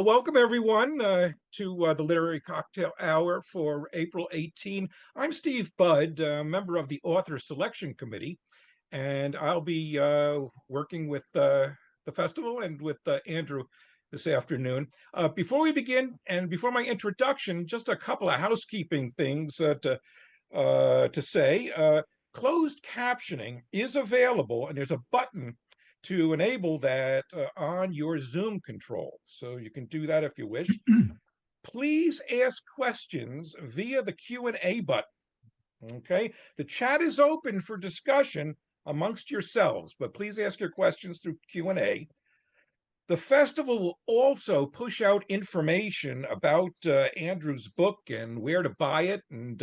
Well, welcome everyone to the Literary Cocktail Hour for April 18. I'm Steve Budd, member of the Author Selection Committee, and I'll be working with the festival and with Andrew this afternoon. Before we begin, and before my introduction, just a couple of housekeeping things to say. Closed captioning is available, and there's a button to enable that on your Zoom control. So you can do that if you wish. Please ask questions via the Q&A button, okay? The chat is open for discussion amongst yourselves, but please ask your questions through Q&A. The festival will also push out information about Andrew's book and where to buy it and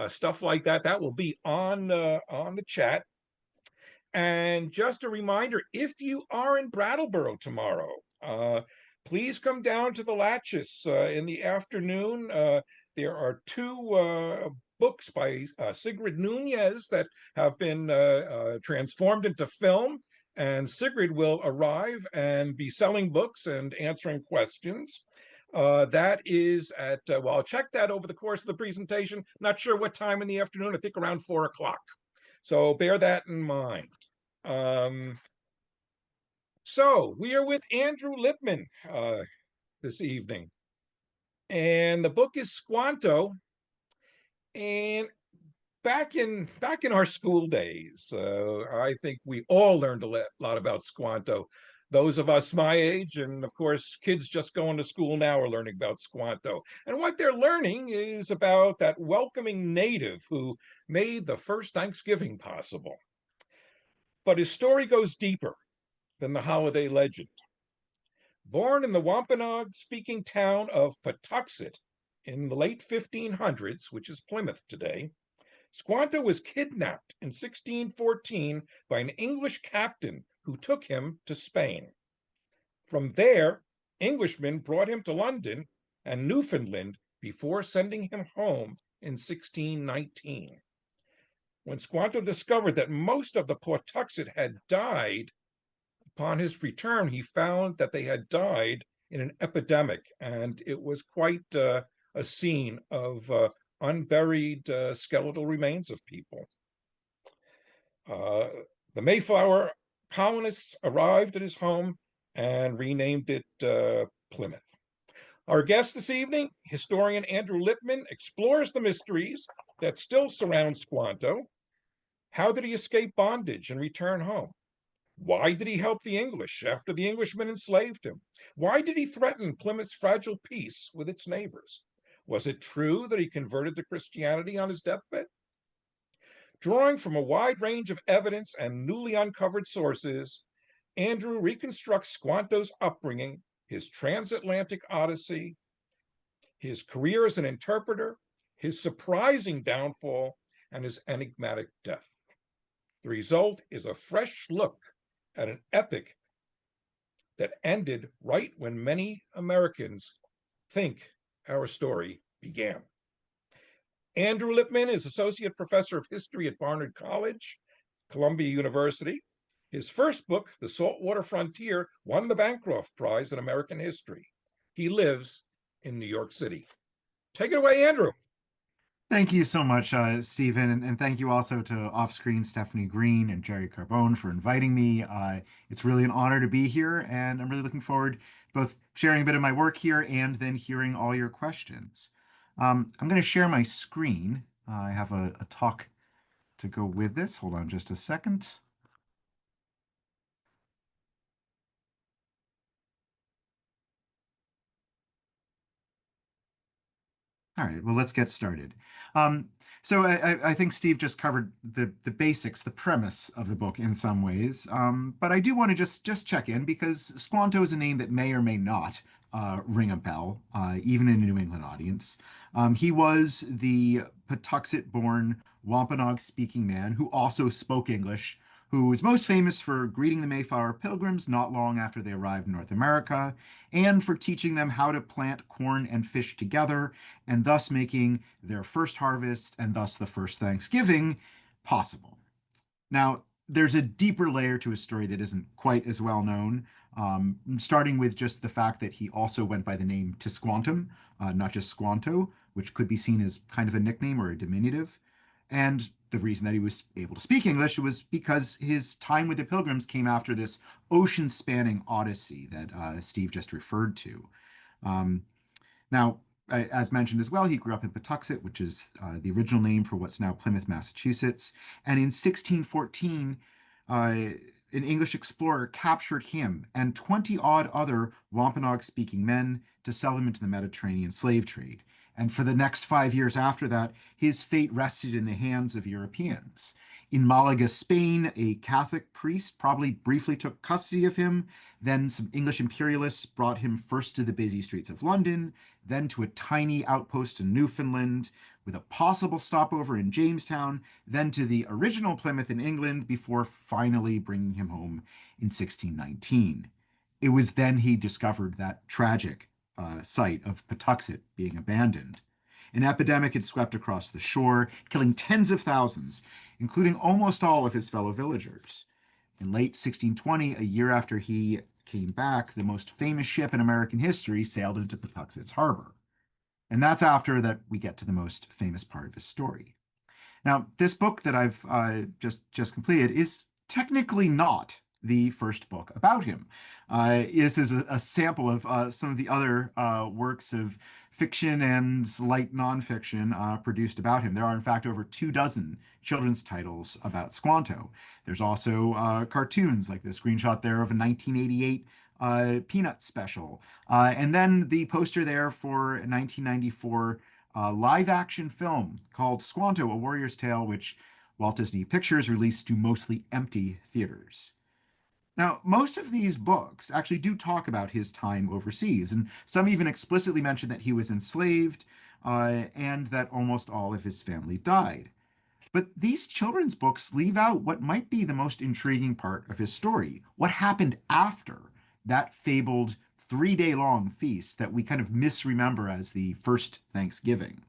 stuff like that. That will be on the chat. And just a reminder, if you are in Brattleboro tomorrow, please come down to the Latches in the afternoon. There are two books by Sigrid Nunez that have been transformed into film, and Sigrid will arrive and be selling books and answering questions. That is at, well, I'll check that over the course of the presentation. Not sure what time in the afternoon, I think around 4 o'clock. So bear that in mind. So we are with Andrew Lipman this evening, and the book is Squanto. And back in our school days, I think we all learned a lot about Squanto. Those of us my age, and of course, kids just going to school now are learning about Squanto. And what they're learning is about that welcoming native who made the first Thanksgiving possible. But his story goes deeper than the holiday legend. Born in the Wampanoag-speaking town of Patuxet in the late 1500s, which is Plymouth today, Squanto was kidnapped in 1614 by an English captain who took him to Spain. From there, Englishmen brought him to London and Newfoundland before sending him home in 1619. When Squanto discovered that most of the Pawtuxet had died, upon his return, he found that they had died in an epidemic, and it was quite a scene of unburied skeletal remains of people. The Mayflower colonists arrived at his home and renamed it Plymouth. Our guest this evening, historian Andrew Lipman, explores the mysteries that still surround Squanto. How did he escape bondage and return home? Why did he help the English after the Englishmen enslaved him? Why did he threaten Plymouth's fragile peace with its neighbors? Was it true that he converted to Christianity on his deathbed? Drawing from a wide range of evidence and newly uncovered sources, Andrew reconstructs Squanto's upbringing, his transatlantic Odyssey, his career as an interpreter, his surprising downfall, and his enigmatic death. The result is a fresh look at an epic that ended right when many Americans think our story began. Andrew Lipman is Associate Professor of History at Barnard College, Columbia University. His first book, The Saltwater Frontier, won the Bancroft Prize in American History. He lives in New York City. Take it away, Andrew. Thank you so much, Stephen, and thank you also to Offscreen Stephanie Green and Jerry Carbone for inviting me. It's really an honor to be here, and I'm really looking forward to both sharing a bit of my work here and then hearing all your questions. I'm going to share my screen. I have a talk to go with this. Hold on just a second. All right, well, let's get started. So I think Steve just covered the basics, the premise of the book in some ways, but I do want to just check in because Squanto is a name that may or may not ring a bell, even in a New England audience. He was the Patuxet-born Wampanoag-speaking man who also spoke English, who was most famous for greeting the Mayflower Pilgrims not long after they arrived in North America, and for teaching them how to plant corn and fish together, and thus making their first harvest and thus the first Thanksgiving possible. Now, there's a deeper layer to his story that isn't quite as well known. starting with just the fact that he also went by the name Tisquantum, not just Squanto, which could be seen as kind of a nickname or a diminutive. And the reason that he was able to speak English was because his time with the Pilgrims came after this ocean spanning Odyssey that Steve just referred to. Um, Now, as mentioned as well, he grew up in Patuxent, which is the original name for what's now Plymouth, Massachusetts. And in 1614, an English explorer captured him and 20 odd other Wampanoag speaking men to sell them into the Mediterranean slave trade. And for the next 5 years after that, his fate rested in the hands of Europeans. In Malaga, Spain, a Catholic priest probably briefly took custody of him. Then some English imperialists brought him first to the busy streets of London, then to a tiny outpost in Newfoundland, with a possible stopover in Jamestown, then to the original Plymouth in England, before finally bringing him home in 1619. It was then he discovered that tragic site of Patuxent being abandoned. An epidemic had swept across the shore, killing tens of thousands, including almost all of his fellow villagers. In late 1620, a year after he came back, the most famous ship in American history sailed into Patuxent's harbor. And that's after that we get to the most famous part of his story. Now, this book that I've just completed is technically not the first book about him. This is a sample of some of the other works of fiction and light nonfiction produced about him. There are, in fact, over 24 children's titles about Squanto. There's also cartoons, like the screenshot there of a 1988 Peanut special. And then the poster there for 1994 live action film called Squanto, A Warrior's Tale, which Walt Disney Pictures released to mostly empty theaters. Now, most of these books actually do talk about his time overseas, and some even explicitly mention that he was enslaved and that almost all of his family died. But these children's books leave out what might be the most intriguing part of his story: what happened after that fabled 3 day long feast that we kind of misremember as the first Thanksgiving.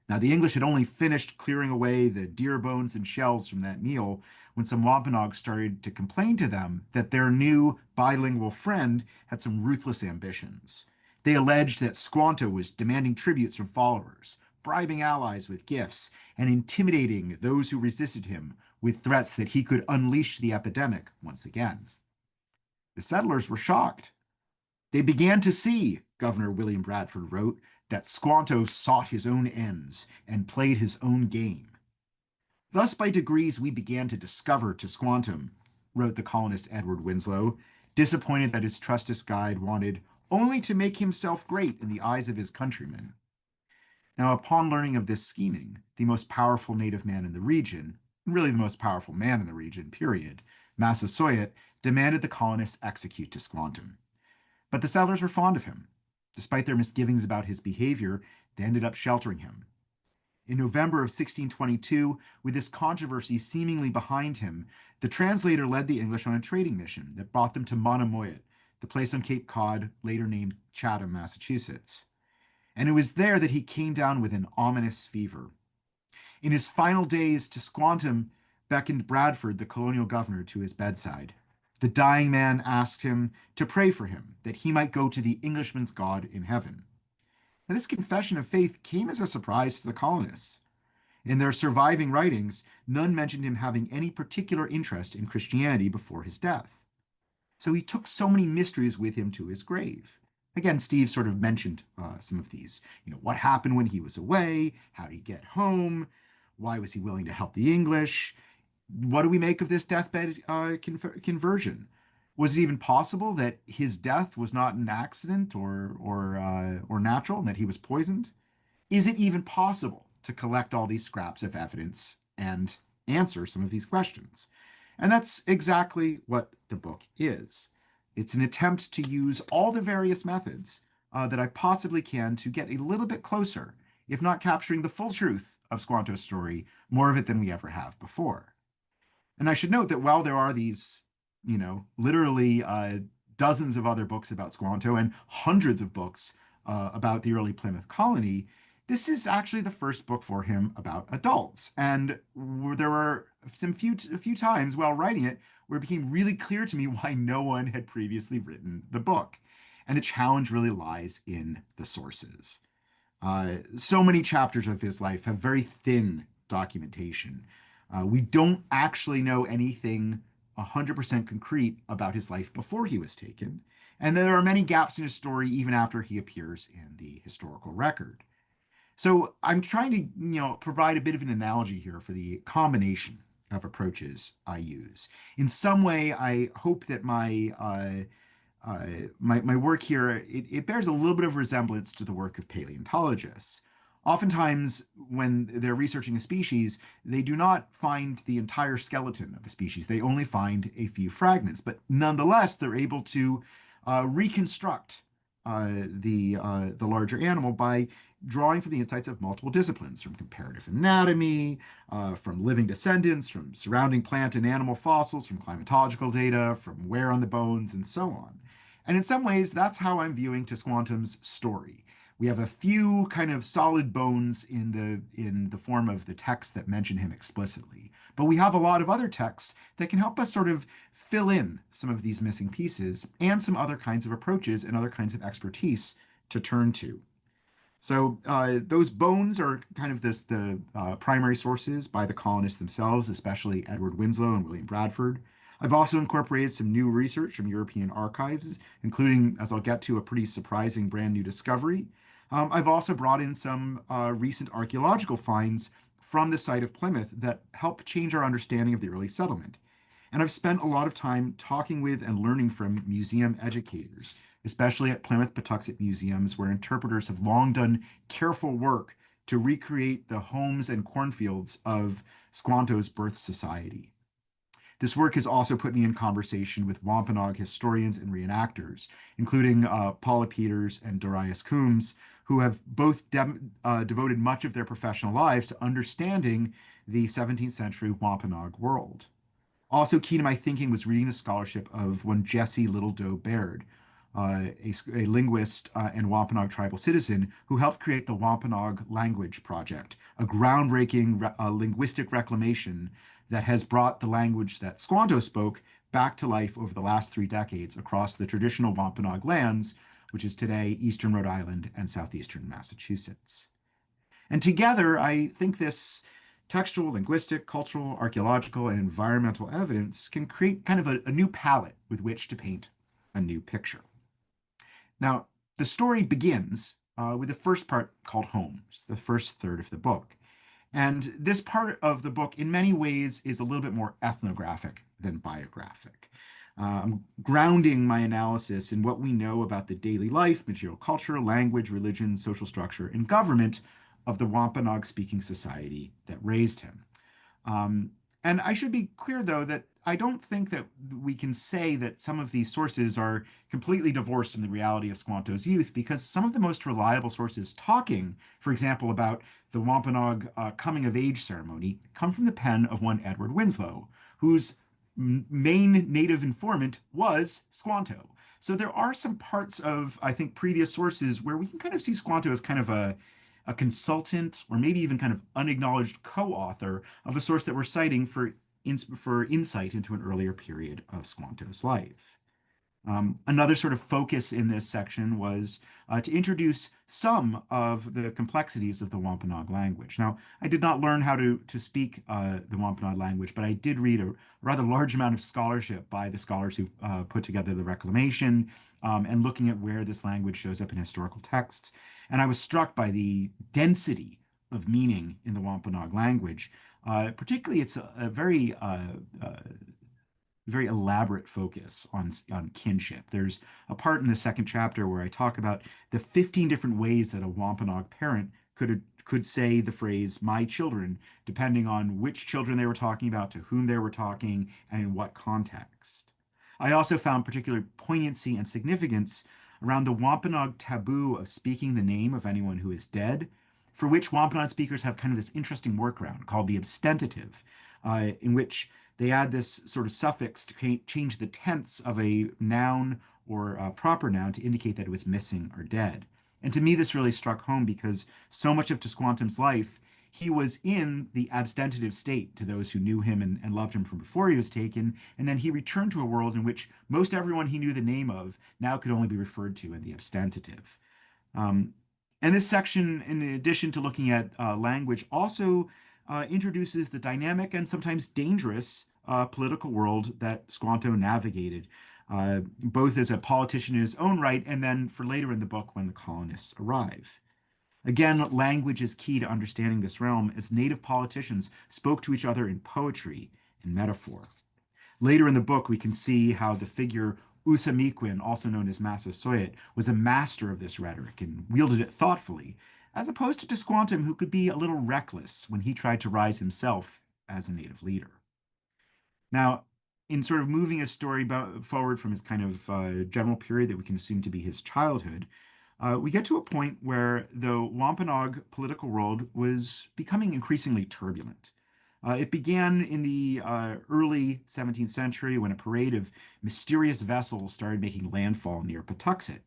Now, the English had only finished clearing away the deer bones and shells from that meal when some Wampanoags started to complain to them that their new bilingual friend had some ruthless ambitions. They alleged that Squanto was demanding tributes from followers, bribing allies with gifts, and intimidating those who resisted him with threats that he could unleash the epidemic once again. The settlers were shocked. They began to see, Governor William Bradford wrote, that Squanto sought his own ends and played his own game. Thus, by degrees, we began to discover Tisquantum, wrote the colonist Edward Winslow, disappointed that his trusted guide wanted only to make himself great in the eyes of his countrymen. Now, upon learning of this scheming, the most powerful native man in the region, and really the most powerful man in the region, period, Massasoit, demanded the colonists execute Tisquantum. But the settlers were fond of him. Despite their misgivings about his behavior, they ended up sheltering him. In November of 1622, with this controversy seemingly behind him, the translator led the English on a trading mission that brought them to Monomoyet, the place on Cape Cod, later named Chatham, Massachusetts. And it was there that he came down with an ominous fever. In his final days, Tisquantum beckoned Bradford, the colonial governor, to his bedside. The dying man asked him to pray for him, that he might go to the Englishman's God in heaven. Now, this confession of faith came as a surprise to the colonists. In their surviving writings, none mentioned him having any particular interest in Christianity before his death. So he took so many mysteries with him to his grave. Again, Steve sort of mentioned some of these. What happened when he was away? How did he get home? Why was he willing to help the English? What do we make of this deathbed conversion? Was it even possible that his death was not an accident or natural, and that he was poisoned? Is it even possible to collect all these scraps of evidence and answer some of these questions? And that's exactly what the book is. It's an attempt to use all the various methods that I possibly can to get a little bit closer, if not capturing the full truth of Squanto's story, more of it than we ever have before. And I should note that while there are these, literally dozens of other books about Squanto and hundreds of books about the early Plymouth colony, this is actually the first book for him about adults. And there were a few times while writing it where it became really clear to me why no one had previously written the book. And the challenge really lies in the sources. So many chapters of his life have very thin documentation. We don't actually know anything 100% concrete about his life before he was taken. And there are many gaps in his story even after he appears in the historical record. So I'm trying to, provide a bit of an analogy here for the combination of approaches I use. In some way, I hope that my work here, it bears a little bit of resemblance to the work of paleontologists. Oftentimes, when they're researching a species, they do not find the entire skeleton of the species. They only find a few fragments, but nonetheless, they're able to reconstruct the larger animal by drawing from the insights of multiple disciplines, from comparative anatomy, from living descendants, from surrounding plant and animal fossils, from climatological data, from wear on the bones, and so on. And in some ways, that's how I'm viewing Tisquantum's story. We have a few kind of solid bones in the form of the texts that mention him explicitly, but we have a lot of other texts that can help us sort of fill in some of these missing pieces and some other kinds of approaches and other kinds of expertise to turn to. So those bones are kind of the primary sources by the colonists themselves, especially Edward Winslow and William Bradford. I've also incorporated some new research from European archives, including, as I'll get to, a pretty surprising brand new discovery. I've also brought in some recent archaeological finds from the site of Plymouth that help change our understanding of the early settlement. And I've spent a lot of time talking with and learning from museum educators, especially at Plymouth Patuxent museums, where interpreters have long done careful work to recreate the homes and cornfields of Squanto's birth society. This work has also put me in conversation with Wampanoag historians and reenactors, including Paula Peters and Darius Coombs, who have both devoted much of their professional lives to understanding the 17th century Wampanoag world. Also key to my thinking was reading the scholarship of one Jesse Littledoe Baird, a linguist and Wampanoag tribal citizen who helped create the Wampanoag Language Project, a groundbreaking linguistic reclamation that has brought the language that Squanto spoke back to life over the last 3 decades across the traditional Wampanoag lands, which is today eastern Rhode Island and southeastern Massachusetts. And together, I think this textual, linguistic, cultural, archaeological, and environmental evidence can create kind of a new palette with which to paint a new picture. Now, the story begins with the first part called Home, which is the first third of the book. And this part of the book, in many ways, is a little bit more ethnographic than biographic. I'm grounding my analysis in what we know about the daily life, material culture, language, religion, social structure, and government of the Wampanoag speaking society that raised him. And I should be clear, though, that I don't think that we can say that some of these sources are completely divorced from the reality of Squanto's youth, because some of the most reliable sources talking, for example, about the Wampanoag coming of age ceremony, come from the pen of one Edward Winslow, whose main native informant was Squanto. So there are some parts of, I think, previous sources where we can kind of see Squanto as kind of a consultant or maybe even kind of unacknowledged co-author of a source that we're citing for insight into an earlier period of Squanto's life. Another sort of focus in this section was to introduce some of the complexities of the Wampanoag language. Now, I did not learn how to speak the Wampanoag language, but I did read a rather large amount of scholarship by the scholars who put together the reclamation and looking at where this language shows up in historical texts. And I was struck by the density of meaning in the Wampanoag language. Particularly, it's a very elaborate focus on kinship. There's a part in the second chapter where I talk about the 15 different ways that a Wampanoag parent could say the phrase "my children," depending on which children they were talking about, to whom they were talking, and in what context. I also found particular poignancy and significance around the Wampanoag taboo of speaking the name of anyone who is dead, for which Wampanoag speakers have kind of this interesting workaround called the abstentative, in which they add this sort of suffix to change the tense of a noun or a proper noun to indicate that it was missing or dead. And to me, this really struck home because so much of Tisquantum's life he was in the abstentive state to those who knew him and loved him from before he was taken, and then he returned to a world in which most everyone he knew the name of now could only be referred to in the abstentive. Um, and this section, in addition to looking at language, also introduces the dynamic and sometimes dangerous political world that Squanto navigated, both as a politician in his own right and then for later in the book when the colonists arrive. Again, language is key to understanding this realm as native politicians spoke to each other in poetry and metaphor. Later in the book, we can see how the figure Usamiquin, also known as Massasoit, was a master of this rhetoric and wielded it thoughtfully, as opposed to Desquantum, who could be a little reckless when he tried to rise himself as a native leader. Now, in sort of moving his story forward from his kind of general period that we can assume to be his childhood, we get to a point where the Wampanoag political world was becoming increasingly turbulent. It began in the early 17th century when a parade of mysterious vessels started making landfall near Patuxet.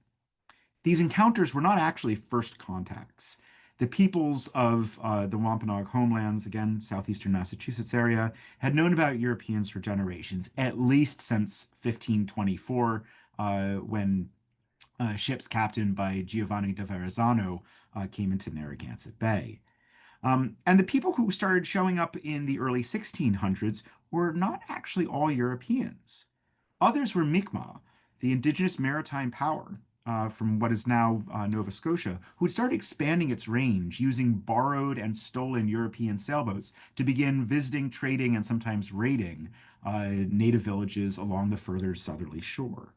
These encounters were not actually first contacts. The peoples of the Wampanoag homelands, again, southeastern Massachusetts area, had known about Europeans for generations, at least since 1524, when ships captained by Giovanni da Verrazzano came into Narragansett Bay. And the people who started showing up in the early 1600s were not actually all Europeans. Others were Mi'kmaq, the indigenous maritime power from what is now Nova Scotia, who had started expanding its range using borrowed and stolen European sailboats to begin visiting, trading, and sometimes raiding native villages along the further southerly shore.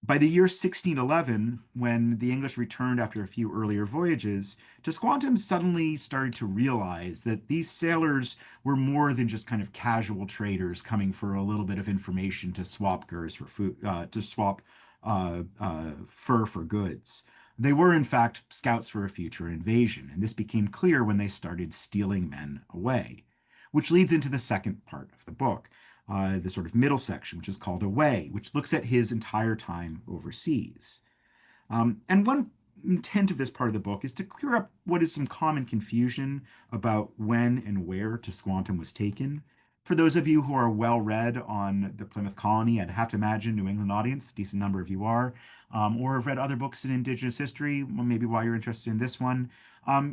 By the year 1611, when the English returned after a few earlier voyages, Tisquantum suddenly started to realize that these sailors were more than just kind of casual traders coming for a little bit of information to swap furs for food, fur for goods. They were, in fact, scouts for a future invasion, and this became clear when they started stealing men away, which leads into the second part of the book, the sort of middle section, which is called Away, which looks at his entire time overseas. And one intent of this part of the book is to clear up what is some common confusion about when and where Tisquantum was taken. For those of you who are well read on the Plymouth colony, I'd have to imagine New England audience, a decent number of you are, or have read other books in Indigenous history, well, maybe why you're interested in this one.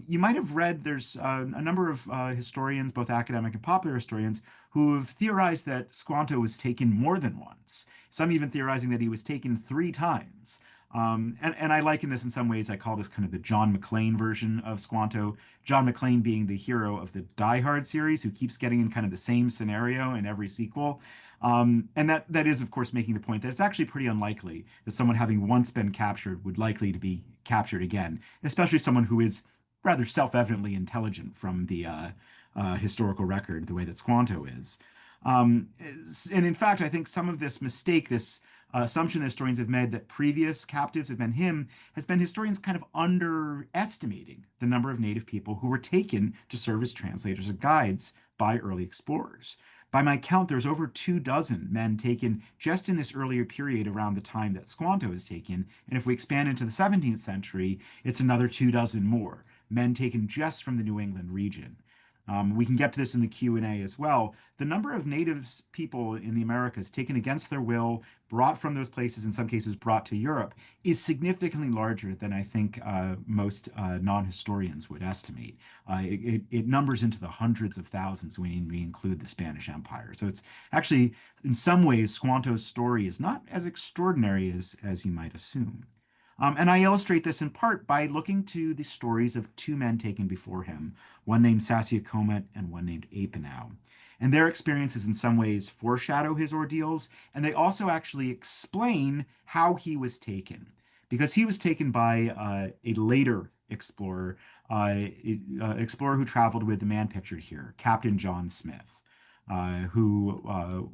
You might have read there's a number of historians, both academic and popular historians, who have theorized that Squanto was taken more than once, some even theorizing that he was taken 3 times. And I liken this in some ways, I call this kind of the John McClane version of Squanto. John McClane being the hero of the Die Hard series, who keeps getting in kind of the same scenario in every sequel. And that is, of course, making the point that it's actually pretty unlikely that someone having once been captured would likely to be captured again, especially someone who is rather self-evidently intelligent from the historical record, the way that Squanto is. And in fact, I think some of this mistake, this assumption that historians have made that previous captives have been him, has been historians kind of underestimating the number of native people who were taken to serve as translators or guides by early explorers. By my count, there's over 24 men taken just in this earlier period around the time that Squanto is taken. And if we expand into the 17th century, it's another 24 more men taken just from the New England region. We can get to this in the Q&A as well. The number of natives people in the Americas taken against their will, brought from those places, in some cases brought to Europe, is significantly larger than I think most non-historians would estimate. It numbers into the hundreds of thousands when we include the Spanish Empire. So it's actually, in some ways, Squanto's story is not as extraordinary as you might assume. And I illustrate this in part by looking to the stories of 2 men taken before him, one named Sassiacomet and one named Apenow. And their experiences in some ways foreshadow his ordeals, and they also actually explain how he was taken. Because he was taken by a later explorer, explorer who traveled with the man pictured here, Captain John Smith. Who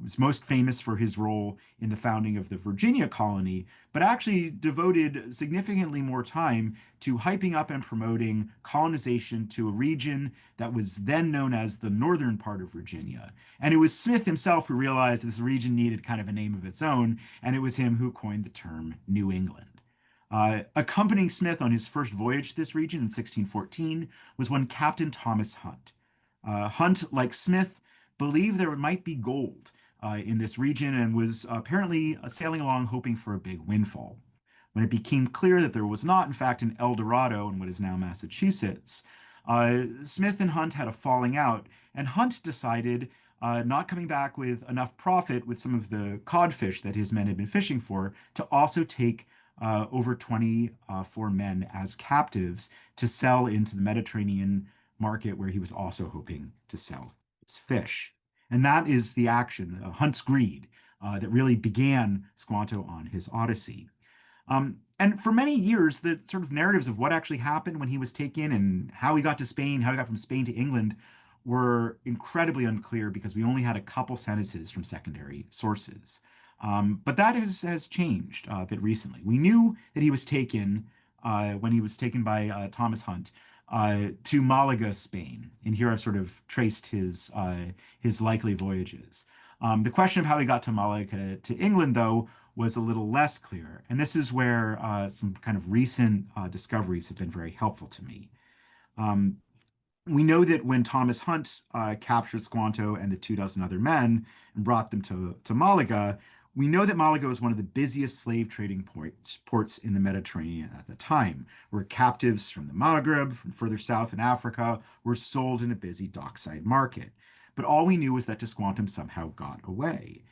was most famous for his role in the founding of the Virginia colony, but actually devoted significantly more time to hyping up and promoting colonization to a region that was then known as the northern part of Virginia. And it was Smith himself who realized this region needed kind of a name of its own, and it was him who coined the term New England. Accompanying Smith on his first voyage to this region in 1614 was one Captain Thomas Hunt. Hunt, like Smith, believed there might be gold in this region and was apparently sailing along hoping for a big windfall. When it became clear that there was not, in fact, an El Dorado in what is now Massachusetts, Smith and Hunt had a falling out, and Hunt decided, not coming back with enough profit with some of the codfish that his men had been fishing for, to also take over 24 men as captives to sell into the Mediterranean market where he was also hoping to sell his fish. And that is the action, Hunt's greed, that really began Squanto on his Odyssey. And for many years, the sort of narratives of what actually happened when he was taken and how he got to Spain, how he got from Spain to England, were incredibly unclear because we only had a couple sentences from secondary sources. But that has changed a bit recently. We knew that he was taken when he was taken by Thomas Hunt to Malaga, Spain, and here I've sort of traced his likely voyages. The question of how he got to Malaga to England, though, was a little less clear, and this is where some kind of recent discoveries have been very helpful to me. Um, we know that when Thomas Hunt captured Squanto and the 24 other men and brought them to Malaga, we know that Malaga was one of the busiest slave trading ports in the Mediterranean at the time, where captives from the Maghreb, from further south in Africa, were sold in a busy dockside market. But all we knew was that Squantum somehow got away.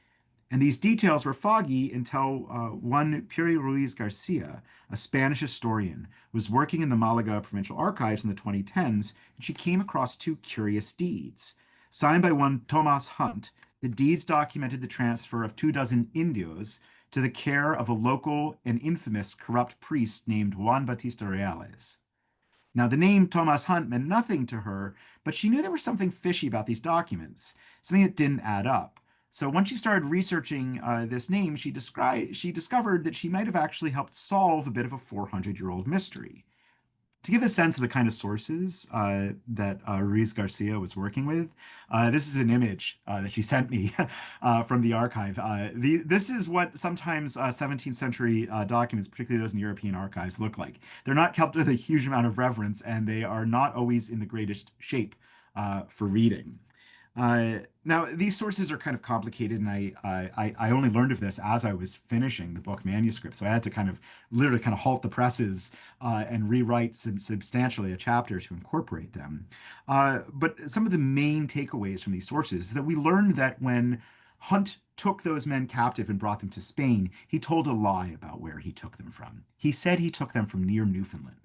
And these details were foggy until one Piri Ruiz Garcia, a Spanish historian, was working in the Malaga Provincial Archives in the 2010s, and she came across two curious deeds. Signed by one Tomas Hunt, the deeds documented the transfer of 24 indios to the care of a local and infamous corrupt priest named Juan Bautista Reales. Now, the name Thomas Hunt meant nothing to her, but she knew there was something fishy about these documents, something that didn't add up. So once she started researching this name, she discovered that she might have actually helped solve a bit of a 400-year-old mystery. To give a sense of the kind of sources that Ruiz Garcia was working with, this is an image that she sent me from the archive. This is what sometimes 17th century documents, particularly those in European archives, look like. They're not kept with a huge amount of reverence, and they are not always in the greatest shape for reading. Now, these sources are kind of complicated, and I only learned of this as I was finishing the book manuscript. So I had to kind of literally kind of halt the presses and rewrite substantially a chapter to incorporate them. But some of the main takeaways from these sources is that we learned that when Hunt took those men captive and brought them to Spain, he told a lie about where he took them from. He said he took them from near Newfoundland.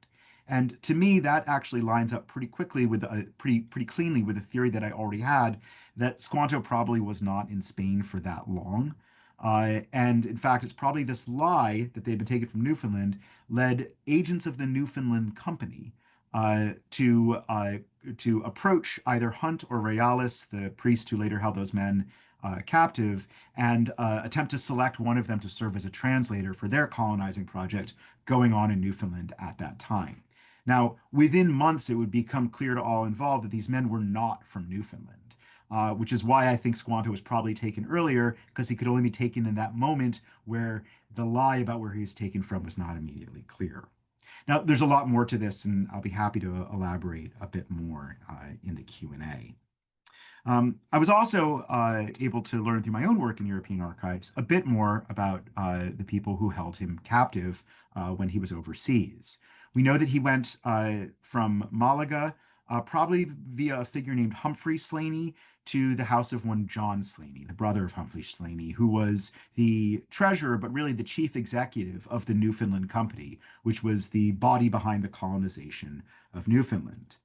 And to me, that actually lines up pretty quickly with pretty cleanly with the theory that I already had that Squanto probably was not in Spain for that long. And in fact, it's probably this lie that they'd been taken from Newfoundland led agents of the Newfoundland Company to approach either Hunt or Reales, the priest who later held those men captive, and attempt to select one of them to serve as a translator for their colonizing project going on in Newfoundland at that time. Now, within months, it would become clear to all involved that these men were not from Newfoundland, which is why I think Squanto was probably taken earlier, because he could only be taken in that moment where the lie about where he was taken from was not immediately clear. Now, there's a lot more to this, and I'll be happy to elaborate a bit more in the Q&A. I was also able to learn through my own work in European archives a bit more about the people who held him captive when he was overseas. We know that he went from Malaga, probably via a figure named Humphrey Slaney, to the house of one John Slaney, the brother of Humphrey Slaney, who was the treasurer, but really the chief executive of the Newfoundland Company, which was the body behind the colonization of Newfoundland.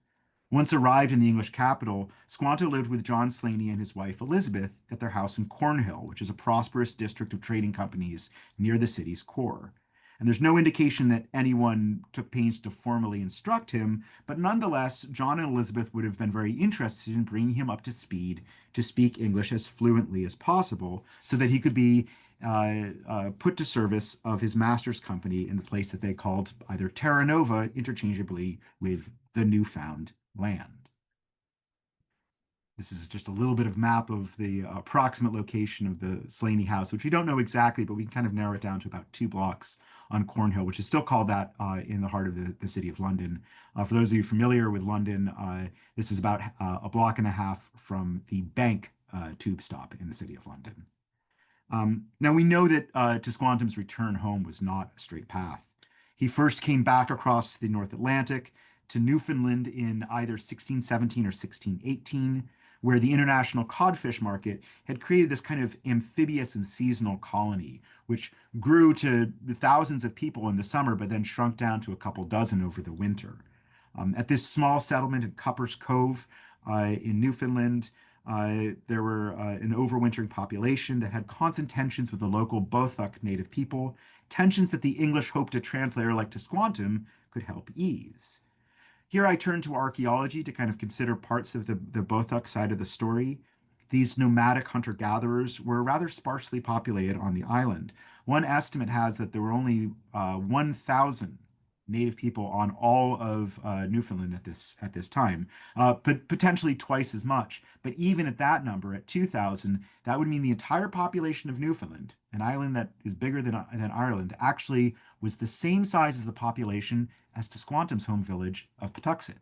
Once arrived in the English capital, Squanto lived with John Slaney and his wife Elizabeth at their house in Cornhill, which is a prosperous district of trading companies near the city's core. And there's no indication that anyone took pains to formally instruct him, but nonetheless, John and Elizabeth would have been very interested in bringing him up to speed to speak English as fluently as possible so that he could be put to service of his master's company in the place that they called either Terra Nova interchangeably with the newfound land. This is just a little bit of map of the approximate location of the Slaney house, which we don't know exactly, but we can kind of narrow it down to about 2 blocks on Cornhill, which is still called that in the heart of the city of London. For those of you familiar with London, this is about a block and a half from the Bank tube stop in the city of London. Now we know that Squantum's return home was not a straight path. He first came back across the North Atlantic to Newfoundland in either 1617 or 1618, where the international codfish market had created this kind of amphibious and seasonal colony, which grew to thousands of people in the summer, but then shrunk down to a couple dozen over the winter. At this small settlement in Cupper's Cove in Newfoundland, there were an overwintering population that had constant tensions with the local Bothuk native people, tensions that the English hoped a translator like Squantum could help ease. Here I turn to archaeology to kind of consider parts of the Bothuk side of the story. These nomadic hunter-gatherers were rather sparsely populated on the island. One estimate has that there were only 1,000 native people on all of Newfoundland at this time, but potentially twice as much. But even at that number, at 2,000, that would mean the entire population of Newfoundland, an island that is bigger than Ireland, actually was the same size as the population as Squantum's home village of Patuxet.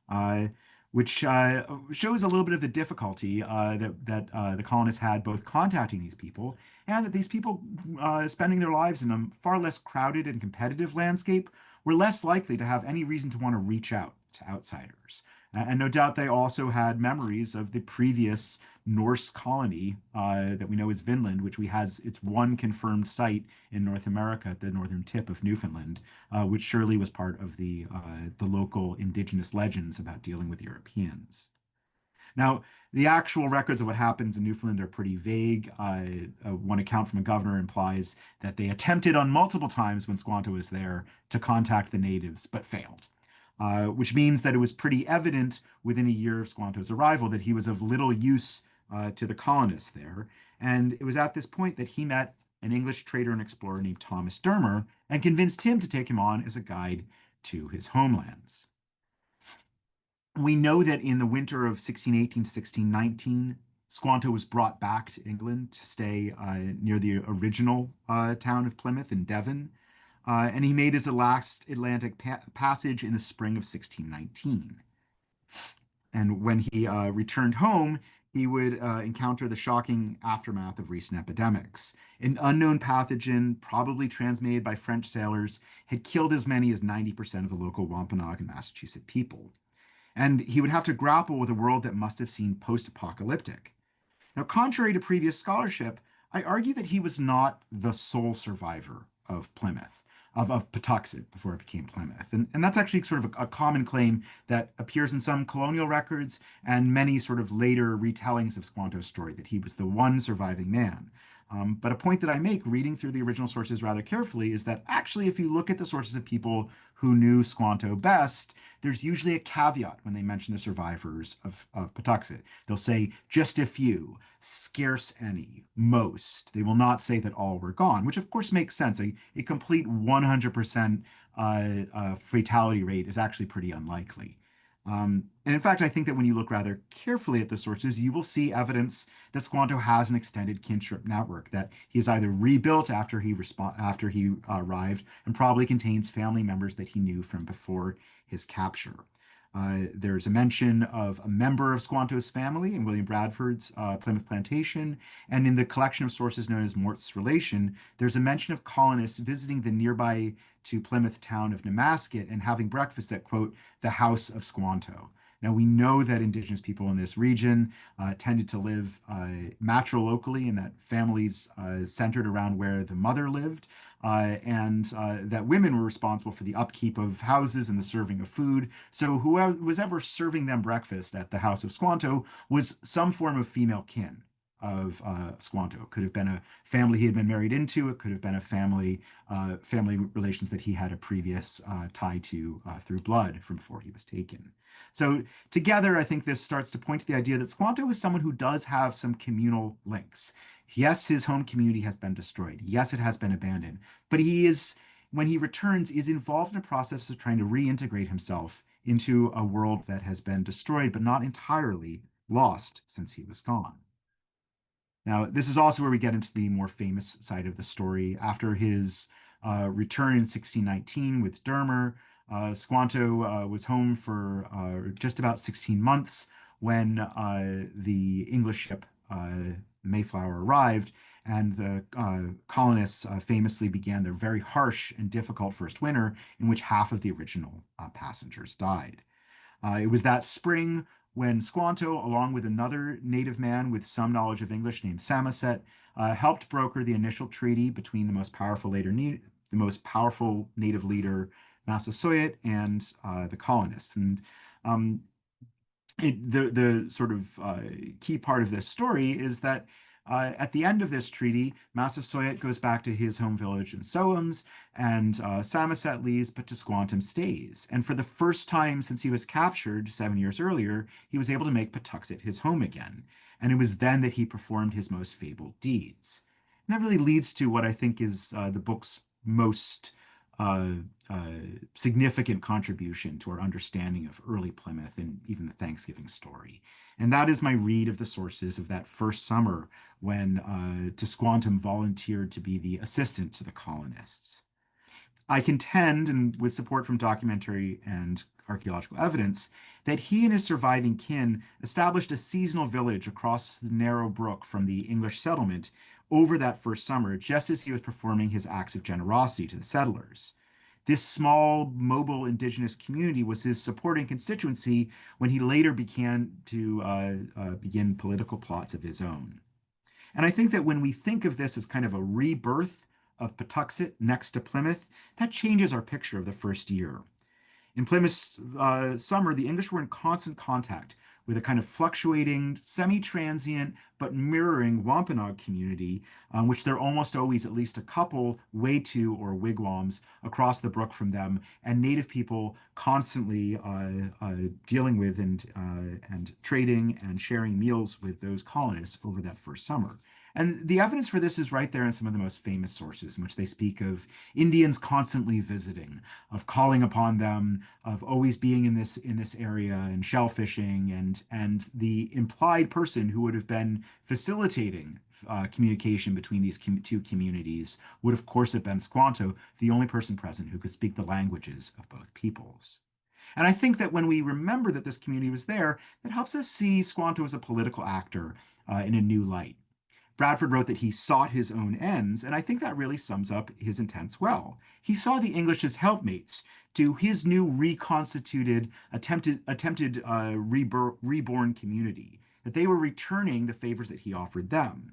Uh, which shows a little bit of the difficulty that the colonists had both contacting these people and that these people spending their lives in a far less crowded and competitive landscape were less likely to have any reason to want to reach out to outsiders. And no doubt they also had memories of the previous Norse colony that we know as Vinland, which has its one confirmed site in North America at the northern tip of Newfoundland, which surely was part of the local indigenous legends about dealing with Europeans. Now, the actual records of what happens in Newfoundland are pretty vague. One account from a governor implies that they attempted on multiple times when Squanto was there to contact the natives, but failed. Which means that it was pretty evident within a year of Squanto's arrival that he was of little use to the colonists there. And it was at this point that he met an English trader and explorer named Thomas Dermer and convinced him to take him on as a guide to his homelands. We know that in the winter of 1618 to 1619, Squanto was brought back to England to stay near the original town of Plymouth in Devon, and he made his last Atlantic passage in the spring of 1619. And when he returned home, he would encounter the shocking aftermath of recent epidemics. An unknown pathogen, probably transmitted by French sailors, had killed as many as 90% of the local Wampanoag and Massachusetts people. And he would have to grapple with a world that must have seemed post-apocalyptic. Now, contrary to previous scholarship, I argue that he was not the sole survivor of Plymouth, of Patuxet before it became Plymouth. And that's actually sort of a common claim that appears in some colonial records and many sort of later retellings of Squanto's story, that he was the one surviving man. But a point that I make reading through the original sources rather carefully is that actually, if you look at the sources of people who knew Squanto best, there's usually a caveat when they mention the survivors of Patuxet. They'll say just a few, scarce any, most. They will not say that all were gone, which of course makes sense. A complete 100% fatality rate is actually pretty unlikely. And in fact, I think that when you look rather carefully at the sources, you will see evidence that Squanto has an extended kinship network, that he is either rebuilt after he arrived and probably contains family members that he knew from before his capture. There's a mention of a member of Squanto's family in William Bradford's Plymouth plantation, and in the collection of sources known as Mort's Relation, there's a mention of colonists visiting the nearby to Plymouth town of Namaskit and having breakfast at, quote, the house of Squanto. Now, we know that indigenous people in this region tended to live matrilocally, and that families centered around where the mother lived, and that women were responsible for the upkeep of houses and the serving of food. So whoever was ever serving them breakfast at the house of Squanto was some form of female kin of Squanto. It could have been a family he had been married into. It could have been a family relations that he had a previous tie to through blood from before he was taken. So together, I think this starts to point to the idea that Squanto is someone who does have some communal links. Yes, his home community has been destroyed. Yes, it has been abandoned. But when he returns, is involved in a process of trying to reintegrate himself into a world that has been destroyed, but not entirely lost since he was gone. Now, this is also where we get into the more famous side of the story. After his return in 1619 with Dermer, Squanto was home for just about 16 months when the English ship Mayflower arrived, and the colonists famously began their very harsh and difficult first winter, in which half of the original passengers died. It was that spring when Squanto, along with another native man with some knowledge of English named Samoset, helped broker the initial treaty between the most powerful native leader, Massasoit, and the colonists. And um, the sort of key part of this story is that at the end of this treaty, Massasoit goes back to his home village in Sohams, and Samoset leaves, but Tisquantum stays. And for the first time since he was captured 7 years earlier, he was able to make Patuxet his home again. And it was then that he performed his most fabled deeds. And that really leads to what I think is the book's most uh, uh, significant contribution to our understanding of early Plymouth and even the Thanksgiving story. And that is my read of the sources of that first summer when Tisquantum volunteered to be the assistant to the colonists. I contend, and with support from documentary and archaeological evidence, that he and his surviving kin established a seasonal village across the narrow brook from the English settlement over that first summer, just as he was performing his acts of generosity to the settlers. This small, mobile indigenous community was his supporting constituency when he later began to begin political plots of his own. And I think that when we think of this as kind of a rebirth of Patuxet next to Plymouth, that changes our picture of the first year. In Plymouth's summer, the English were in constant contact with a kind of fluctuating, semi-transient, but mirroring Wampanoag community, which there are almost always at least a couple Waytu or wigwams across the brook from them, and native people constantly dealing with and trading and sharing meals with those colonists over that first summer. And the evidence for this is right there in some of the most famous sources, in which they speak of Indians constantly visiting, of calling upon them, of always being in this area and shell fishing, and the implied person who would have been facilitating communication between these two communities would, of course, have been Squanto, the only person present who could speak the languages of both peoples. And I think that when we remember that this community was there, it helps us see Squanto as a political actor in a new light. Bradford wrote that he sought his own ends, and I think that really sums up his intents well. He saw the English as helpmates to his new reconstituted, attempted reborn community, that they were returning the favors that he offered them.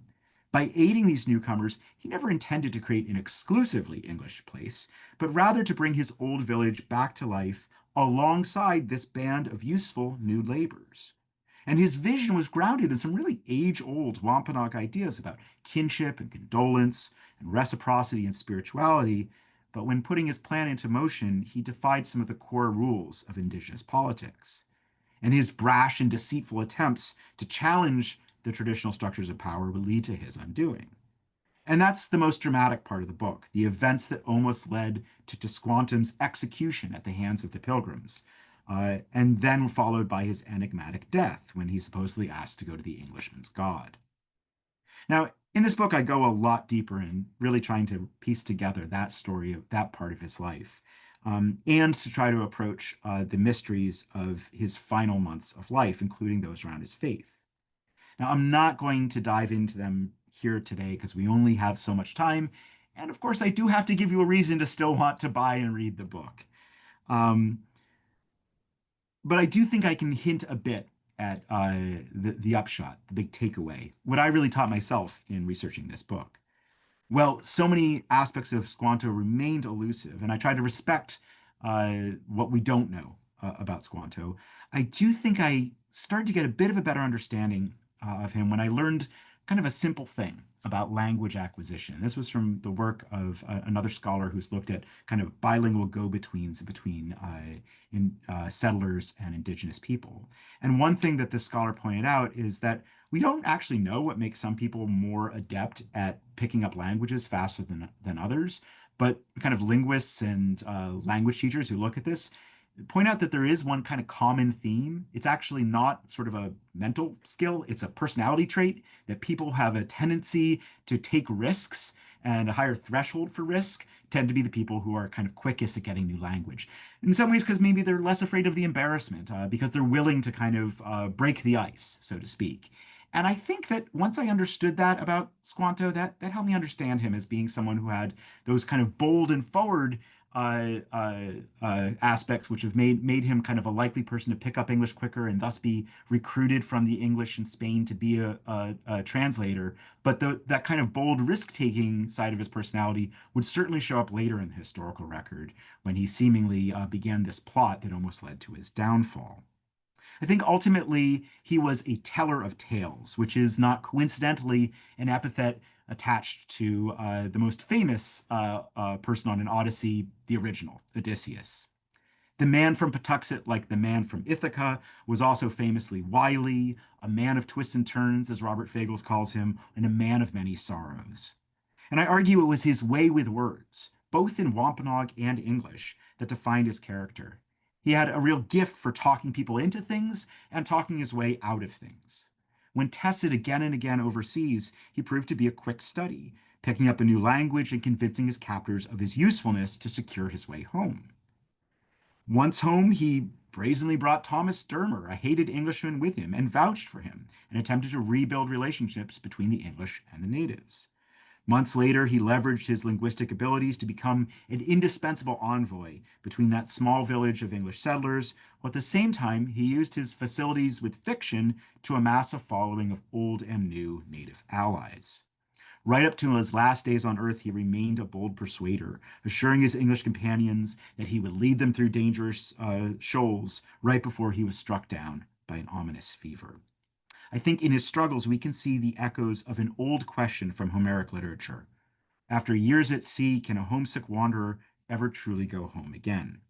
By aiding these newcomers, he never intended to create an exclusively English place, but rather to bring his old village back to life alongside this band of useful new laborers. And his vision was grounded in some really age-old Wampanoag ideas about kinship and condolence and reciprocity and spirituality. But when putting his plan into motion, he defied some of the core rules of indigenous politics. And his brash and deceitful attempts to challenge the traditional structures of power would lead to his undoing. And that's the most dramatic part of the book, the events that almost led to Tisquantum's execution at the hands of the Pilgrims, and then followed by his enigmatic death when he's supposedly asked to go to the Englishman's god. Now, in this book, I go a lot deeper in really trying to piece together that story of that part of his life, and to try to approach the mysteries of his final months of life, including those around his faith. Now, I'm not going to dive into them here today because we only have so much time. And of course, I do have to give you a reason to still want to buy and read the book. Um, but I do think I can hint a bit at the upshot, the big takeaway, what I really taught myself in researching this book. Well, so many aspects of Squanto remained elusive, and I tried to respect what we don't know about Squanto. I do think I started to get a bit of a better understanding of him when I learned kind of a simple thing about language acquisition. This was from the work of another scholar who's looked at kind of bilingual go-betweens between settlers and indigenous people. And one thing that this scholar pointed out is that we don't actually know what makes some people more adept at picking up languages faster than others, but kind of linguists and language teachers who look at this, point out that there is one kind of common theme. It's actually not sort of a mental skill, it's a personality trait that people have a tendency to take risks, and a higher threshold for risk tend to be the people who are kind of quickest at getting new language. In some ways, because maybe they're less afraid of the embarrassment, because they're willing to kind of break the ice, so to speak. And I think that once I understood that about Squanto, that helped me understand him as being someone who had those kind of bold and forward aspects, which have made him kind of a likely person to pick up English quicker and thus be recruited from the English in Spain to be a translator. But that kind of bold risk-taking side of his personality would certainly show up later in the historical record when he seemingly began this plot that almost led to his downfall. I think ultimately he was a teller of tales, which is not coincidentally an epithet attached to the most famous person on an Odyssey, the original, Odysseus. The man from Patuxet, like the man from Ithaca, was also famously wily, a man of twists and turns, as Robert Fagles calls him, and a man of many sorrows. And I argue it was his way with words, both in Wampanoag and English, that defined his character. He had a real gift for talking people into things and talking his way out of things. When tested again and again overseas, he proved to be a quick study, picking up a new language and convincing his captors of his usefulness to secure his way home. Once home, he brazenly brought Thomas Dermer, a hated Englishman, with him and vouched for him and attempted to rebuild relationships between the English and the natives. Months later, he leveraged his linguistic abilities to become an indispensable envoy between that small village of English settlers, while at the same time, he used his facilities with fiction to amass a following of old and new native allies. Right up to his last days on Earth, he remained a bold persuader, assuring his English companions that he would lead them through dangerous shoals right before he was struck down by an ominous fever. I think in his struggles, we can see the echoes of an old question from Homeric literature. After years at sea, can a homesick wanderer ever truly go home again?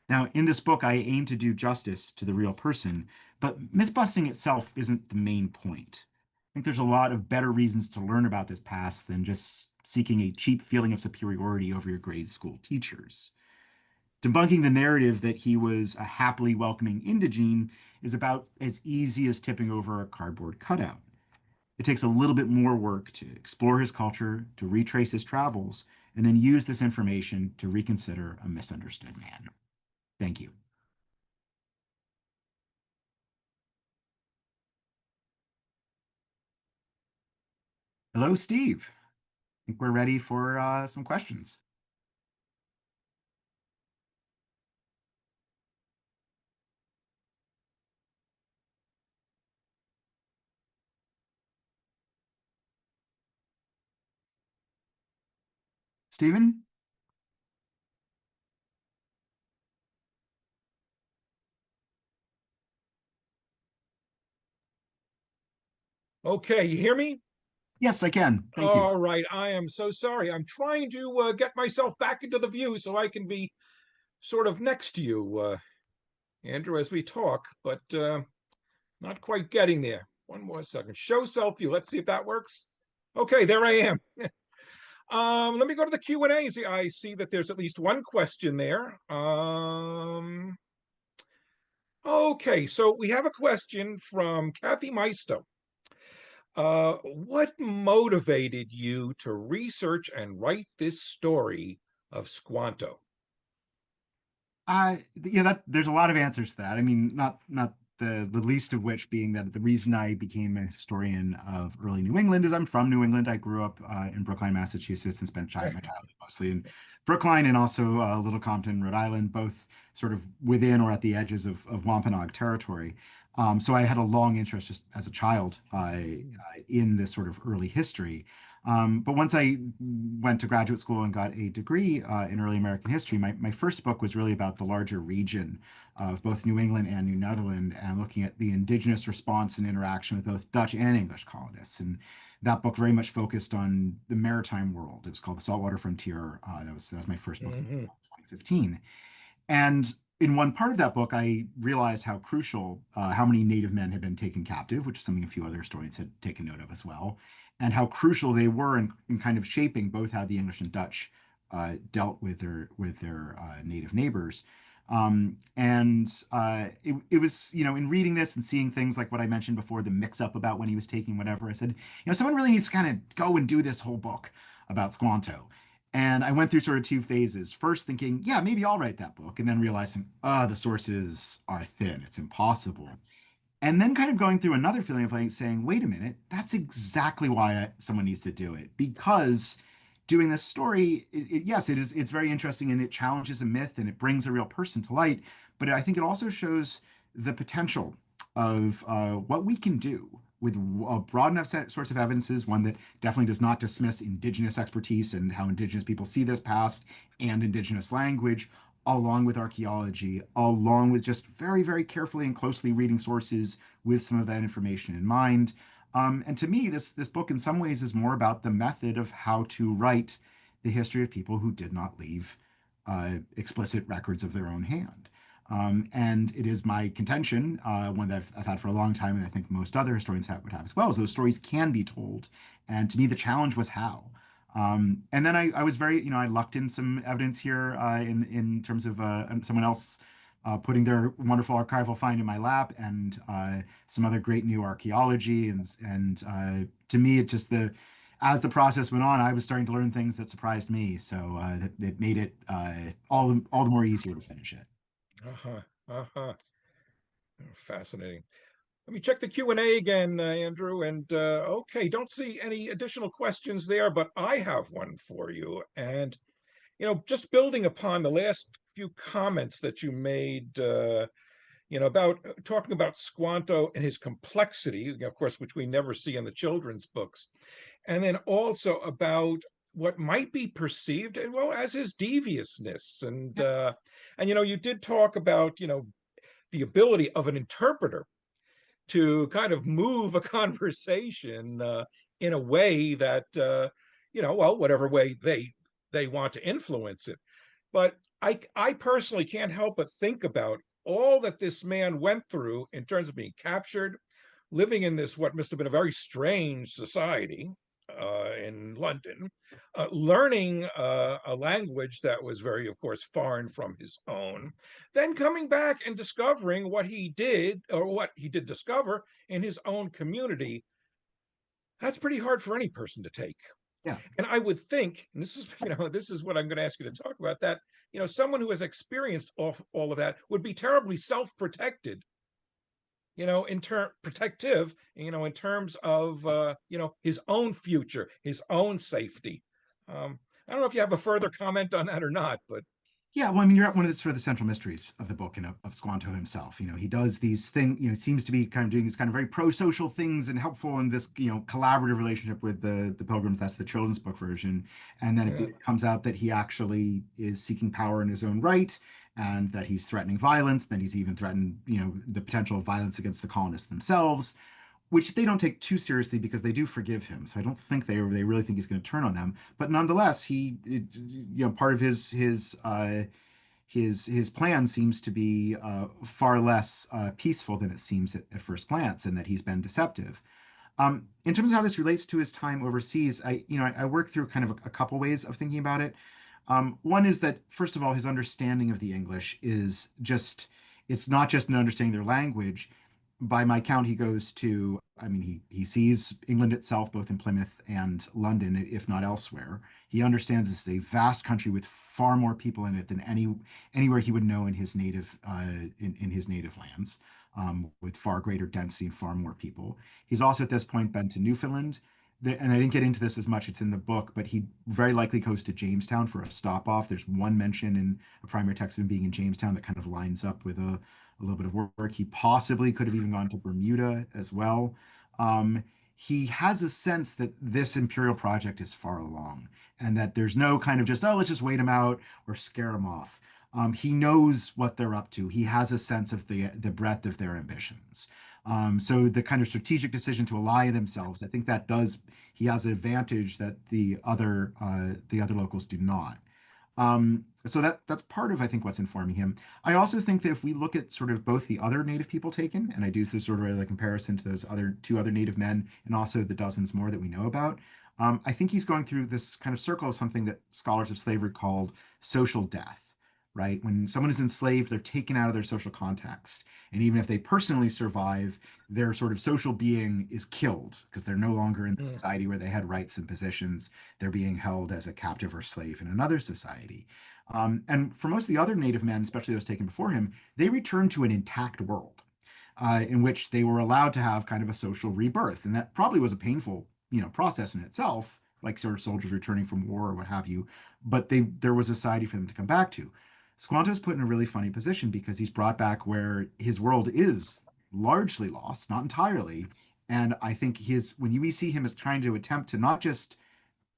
Now, in this book, I aim to do justice to the real person, but myth-busting itself isn't the main point. I think there's a lot of better reasons to learn about this past than just seeking a cheap feeling of superiority over your grade school teachers. Debunking the narrative that he was a happily welcoming indigene is about as easy as tipping over a cardboard cutout. It takes a little bit more work to explore his culture, to retrace his travels, and then use this information to reconsider a misunderstood man. Thank you. Hello, Steve. I think we're ready for some questions. Stephen? Okay, you hear me? Yes, I can. Thank you. All right, I am so sorry. I'm trying to get myself back into the view so I can be sort of next to you, Andrew, as we talk, but not quite getting there. One more second. Show self view. Let's see if that works. Okay, there I am. Let me go to the Q&A. See, I see that there's at least one question there. Okay, so we have a question from Kathy Meisto. What motivated you to research and write this story of Squanto? Yeah, there's a lot of answers to that. I mean, not the least of which being that the reason I became a historian of early New England is I'm from New England. I grew up in Brookline, Massachusetts, and spent my childhood mostly in Brookline and also Little Compton, Rhode Island, both sort of within or at the edges of Wampanoag territory. So I had a long interest just as a child in this sort of early history. But once I went to graduate school and got a degree in early American history, my first book was really about the larger region of both New England and New Netherland and looking at the indigenous response and interaction with both Dutch and English colonists. And that book very much focused on the maritime world. It was called The Saltwater Frontier. That was my first book in Mhm. 2015. And in one part of that book, I realized how crucial, how many Native men had been taken captive, which is something a few other historians had taken note of as well, and how crucial they were in kind of shaping both how the English and Dutch dealt with their native neighbors. It was, in reading this and seeing things like what I mentioned before, the mix up about when he was taking whatever, I said, someone really needs to kind of go and do this whole book about Squanto. And I went through sort of two phases. First, thinking, yeah, maybe I'll write that book. And then realizing, the sources are thin. It's impossible. And then kind of going through another feeling of like saying, wait a minute, that's exactly why someone needs to do it. Because doing this story, yes, it's very interesting and it challenges a myth and it brings a real person to light. But I think it also shows the potential of what we can do with a broad enough source of evidences, one that definitely does not dismiss indigenous expertise and how indigenous people see this past and indigenous language, along with archaeology, along with just very, very carefully and closely reading sources with some of that information in mind. And to me, this book in some ways is more about the method of how to write the history of people who did not leave explicit records of their own hand. And it is my contention, one that I've had for a long time, and I think most other historians would have as well, is those stories can be told. And to me, the challenge was how. And then I was very, I lucked in some evidence here in terms of someone else putting their wonderful archival find in my lap and some other great new archaeology. And to me, it just as the process went on, I was starting to learn things that surprised me. So that made it all the more easier to finish it. Uh-huh. Uh-huh. Fascinating. Let me check the Q&A again, Andrew. And okay, don't see any additional questions there, but I have one for you. And, just building upon the last few comments that you made, about talking about Squanto and his complexity, of course, which we never see in the children's books. And then also about what might be perceived, well, as his deviousness. And you did talk about, the ability of an interpreter to kind of move a conversation in a way that well, whatever way they want to influence it. But I personally can't help but think about all that this man went through in terms of being captured, living in this what must have been a very strange society in London, learning a language that was very, of course, foreign from his own, then coming back and discovering what he did or what he did discover in his own community. That's pretty hard for any person to take. Yeah. And I would think, and this is, this is what I'm going to ask you to talk about, that, someone who has experienced all of that would be terribly self-protected, protective, in terms of, his own future, his own safety. I don't know if you have a further comment on that or not, but Yeah, well, I mean, you're at one of the sort of the central mysteries of the book and of Squanto himself. He does these things, seems to be kind of doing these kind of very pro-social things and helpful in this, collaborative relationship with the Pilgrims. That's the children's book version. And then yeah. it comes out that he actually is seeking power in his own right and that he's threatening violence, that he's even threatened, the potential of violence against the colonists themselves, which they don't take too seriously because they do forgive him. So I don't think they really think he's going to turn on them. But nonetheless, part of his plan seems to be far less peaceful than it seems at first glance, and that he's been deceptive. In terms of how this relates to his time overseas, I work through kind of a couple ways of thinking about it. One is that, first of all, his understanding of the English is just, it's not just an understanding their language. By my count, he goes to, I mean, he sees England itself, both in Plymouth and London, if not elsewhere. He understands this is a vast country with far more people in it than anywhere he would know in his native in his native lands, with far greater density and far more people. He's also at this point been to Newfoundland, and I didn't get into this as much, it's in the book, but he very likely goes to Jamestown for a stop off. There's one mention in a primary text of him being in Jamestown that kind of lines up with a little bit of work. He possibly could have even gone to Bermuda as well. He has a sense that this imperial project is far along and that there's no kind of just, oh, let's just wait him out or scare him off. He knows what they're up to. He has a sense of the breadth of their ambitions. So the kind of strategic decision to ally themselves, I think that he has an advantage that the other locals do not. So that's part of, I think, what's informing him. I also think that if we look at sort of both the other native people taken, and I do this sort of a comparison to those two other native men, and also the dozens more that we know about, I think he's going through this kind of circle of something that scholars of slavery called social death, right? When someone is enslaved, they're taken out of their social context. And even if they personally survive, their sort of social being is killed because they're no longer in the Mm, society where they had rights and positions. They're being held as a captive or slave in another society. And for most of the other native men, especially those taken before him, they returned to an intact world in which they were allowed to have kind of a social rebirth. And that probably was a painful, process in itself, like sort of soldiers returning from war or what have you. But there was a society for them to come back to. Squanto's put in a really funny position because he's brought back where his world is largely lost, not entirely. And I think when we see him as trying to attempt to not just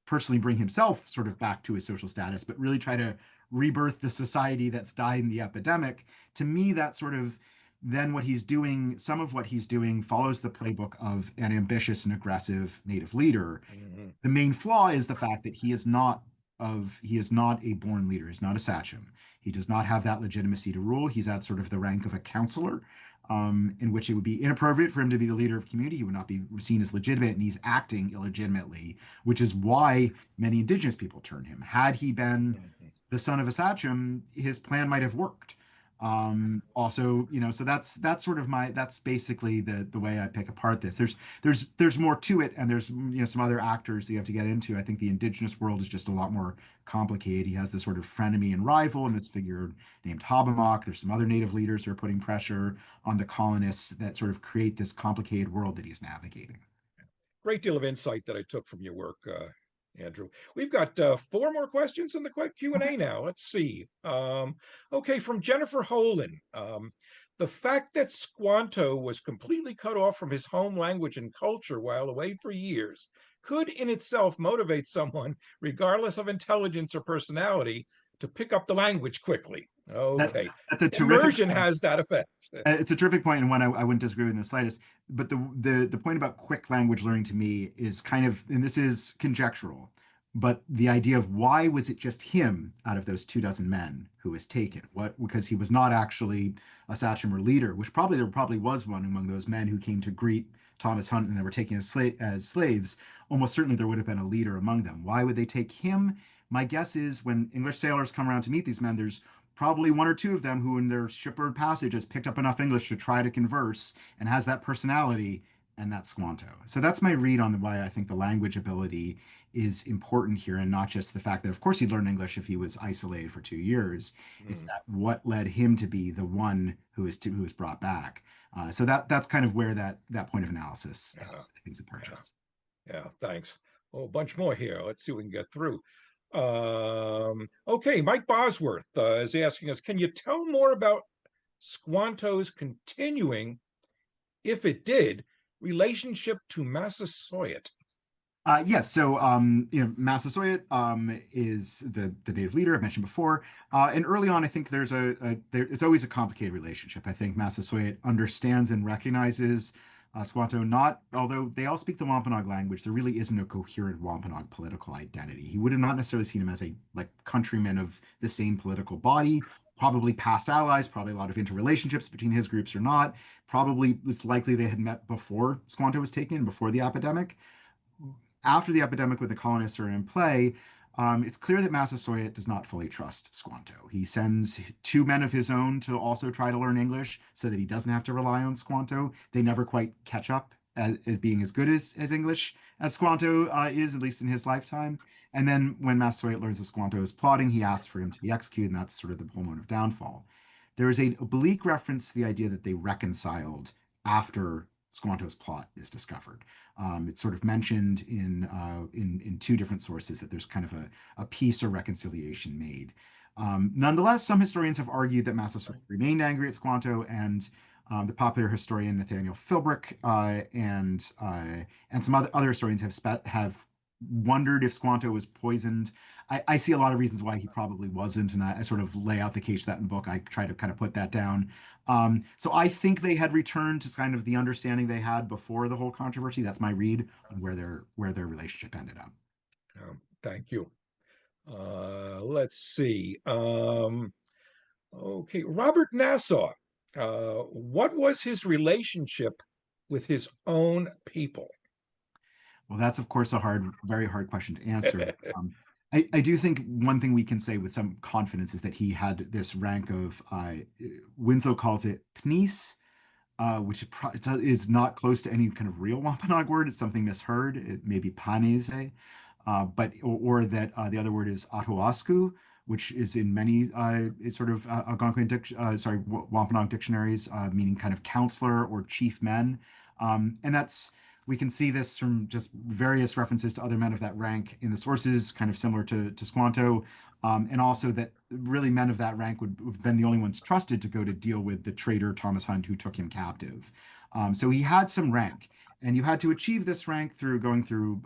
personally bring himself sort of back to his social status, but really try to rebirth the society that's died in the epidemic. To me, that sort of then what he's doing, some of what he's doing follows the playbook of an ambitious and aggressive native leader. mhm, The main flaw is the fact that he is not a born leader. He's not a sachem. He does not have that legitimacy to rule. He's at sort of the rank of a counselor, in which it would be inappropriate for him to be the leader of community. He would not be seen as legitimate, and he's acting illegitimately, which is why many indigenous people turn him. Had he been mhm. the son of a sachem, his plan might have worked. Also, so that's sort of that's basically the way I pick apart this. There's more to it, and there's some other actors that you have to get into. I think the indigenous world is just a lot more complicated. He has this sort of frenemy and rival in this figure named Hobbamock. There's some other native leaders who are putting pressure on the colonists that sort of create this complicated world that he's navigating. Great deal of insight that I took from your work, Andrew. We've got four more questions in the Okay. Q&A now. Let's see. Okay, from Jennifer Holan. The fact that Squanto was completely cut off from his home language and culture while away for years could in itself motivate someone, regardless of intelligence or personality, to pick up the language quickly. That Okay. that's a terrific Immersion has that effect. It's a terrific point, and one I wouldn't disagree with in the slightest. But the point about quick language learning to me is kind of, and this is conjectural, but the idea of why was it just him out of those 2 dozen men who was taken? What Because he was not actually a sachem or leader, which there probably was one among those men who came to greet Thomas Hunt and they were taken as slaves. Almost certainly there would have been a leader among them. Why would they take him? My guess is when English sailors come around to meet these men, there's probably one or two of them who in their shipboard passage has picked up enough English to try to converse and has that personality, and that's Squanto. So that's my read on why I think the language ability is important here, and not just the fact that of course he'd learn English if he was isolated for 2 years. It's Mm, that what led him to be the one who is brought back. So that's kind of where that point of analysis yeah, I think is a yeah. purchase. Yeah, thanks. Oh, a bunch more here. Let's see what we can get through. Okay, Mike Bosworth is asking us, can you tell more about Squanto's continuing, if it did, relationship to Massasoit? Yes, so Massasoit is the native leader I mentioned before, and early on, I think it's always a complicated relationship. I think Massasoit understands and recognizes Squanto, not although they all speak the Wampanoag language, there really isn't a coherent Wampanoag political identity. He would have not necessarily seen him as a like countryman of the same political body. Probably past allies, probably a lot of interrelationships between his groups or not. Probably it's likely they had met before Squanto was taken, before the epidemic. After the epidemic with the colonists are in play, it's clear that Massasoit does not fully trust Squanto. He sends 2 men of his own to also try to learn English so that he doesn't have to rely on Squanto. They never quite catch up as being as good as English as Squanto is, at least in his lifetime. And then when Massasoit learns of Squanto's plotting, he asks for him to be executed, and that's sort of the whole moment of downfall. There is a oblique reference to the idea that they reconciled after Squanto's plot is discovered. It's sort of mentioned in 2 different sources that there's kind of a peace or reconciliation made. Nonetheless, some historians have argued that Massasoit remained angry at Squanto, and the popular historian Nathaniel Philbrick and some other historians have wondered if Squanto was poisoned. I see a lot of reasons why he probably wasn't, and I sort of lay out the case for that in the book. I try to kind of put that down. So I think they had returned to kind of the understanding they had before the whole controversy. That's my read on where their relationship ended up. Thank you. Let's see. Okay, Robert Nassau. What was his relationship with his own people? Well, that's of course a very hard question to answer. I do think one thing we can say with some confidence is that he had this rank of, Winslow calls it pnis, which is not close to any kind of real Wampanoag word. It's something misheard. It may be panese, but or that the other word is atoasku, which is in many sort of Algonquin Wampanoag dictionaries, meaning kind of counselor or chief men. And that's we can see this from just various references to other men of that rank in the sources, kind of similar to Squanto. And also that really men of that rank would have been the only ones trusted to go to deal with the traitor Thomas Hunt who took him captive. So he had some rank, and you had to achieve this rank through going through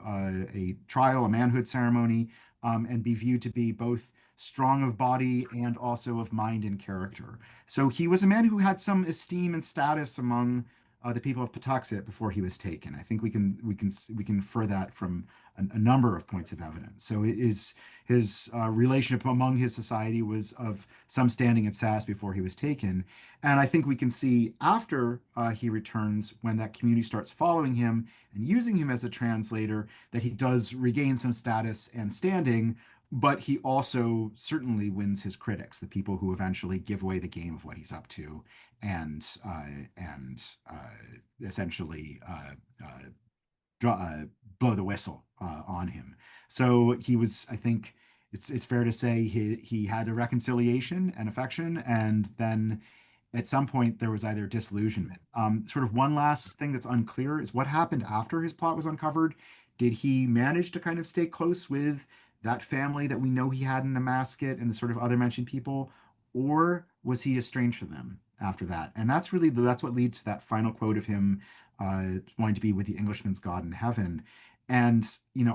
a trial, a manhood ceremony, and be viewed to be both strong of body and also of mind and character. So he was a man who had some esteem and status among the people of Patuxet before he was taken. I think we can infer that from a number of points of evidence. So it is his relationship among his society was of some standing and status before he was taken, and I think we can see after he returns, when that community starts following him and using him as a translator, that he does regain some status and standing. But he also certainly wins his critics, the people who eventually give away the game of what he's up to, and essentially draw, blow the whistle on him. So he was, I think, it's fair to say he had a reconciliation and affection, and then at some point there was either disillusionment. Sort of one last thing that's unclear is what happened after his plot was uncovered. Did he manage to kind of stay close with that family that we know he had in Damascus and the sort of other mentioned people, or was he estranged from them after that? And that's what leads to that final quote of him wanting to be with the Englishman's God in heaven. And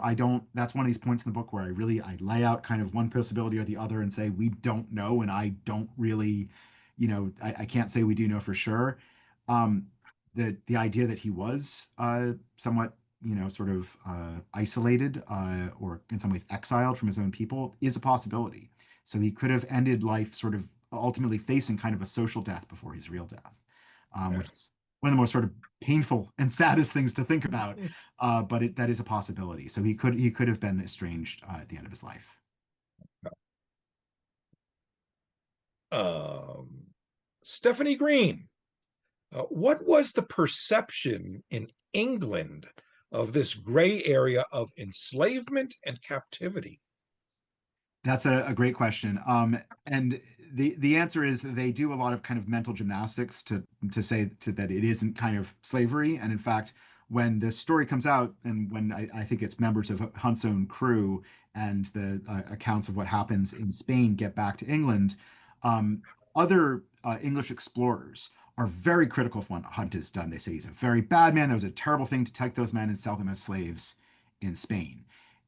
I don't. That's one of these points in the book where I lay out kind of one possibility or the other and say we don't know, and I don't really, I can't say we do know for sure. Um, the idea that he was somewhat sort of isolated or in some ways exiled from his own people is a possibility. So he could have ended life sort of ultimately facing kind of a social death before his real death, which is one of the most sort of painful and saddest things to think about. But that is a possibility. So he could have been estranged at the end of his life. Um, Stephanie Green, what was the perception in England of this gray area of enslavement and captivity? That's a great question. And the answer is they do a lot of kind of mental gymnastics to say that it isn't kind of slavery. And in fact, when this story comes out, and when I think it's members of Hunt's own crew and the accounts of what happens in Spain get back to England, um, other English explorers are very critical of what Hunt has done. They say he's a very bad man. That was a terrible thing to take those men and sell them as slaves in Spain.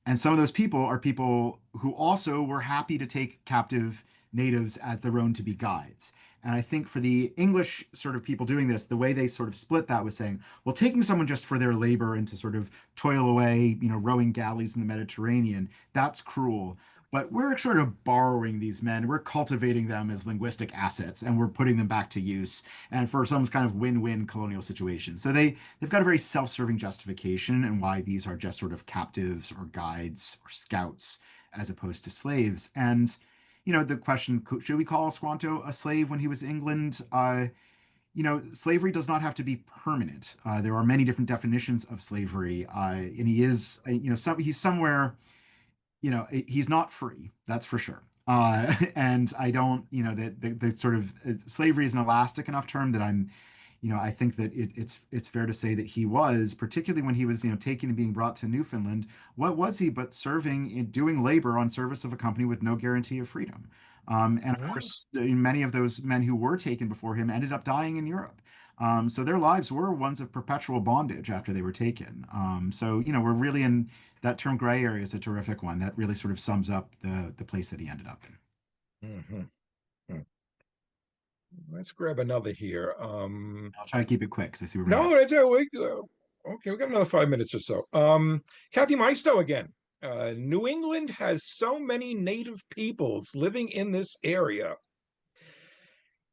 And some of those people are people who also were happy to take captive natives as their own to be guides. And I think for the English sort of people doing this, the way they sort of split that was saying, well, taking someone just for their labor and to sort of toil away, rowing galleys in the Mediterranean, that's cruel. But we're sort of borrowing these men, we're cultivating them as linguistic assets, and we're putting them back to use and for some kind of win-win colonial situation. So they've got a very self-serving justification and why these are just sort of captives or guides or scouts as opposed to slaves. And the question, should we call Squanto a slave when he was in England? Slavery does not have to be permanent. There are many different definitions of slavery, and he is, he's somewhere, he's not free, that's for sure. And I don't, that the sort of slavery is an elastic enough term that I think that it's fair to say that he was, particularly when he was, taken and being brought to Newfoundland, what was he but serving, doing labor on service of a company with no guarantee of freedom? And of Mm, course, many of those men who were taken before him ended up dying in Europe. So their lives were ones of perpetual bondage after they were taken. So we're really in that term gray area is a terrific one that really sort of sums up the place that he ended up in. mhm, mm. Let's grab another here. I'll try to keep it quick because I see we're running out. No, that's okay. We got another 5 minutes or so. Kathy Maisto again. New England has so many native peoples living in this area.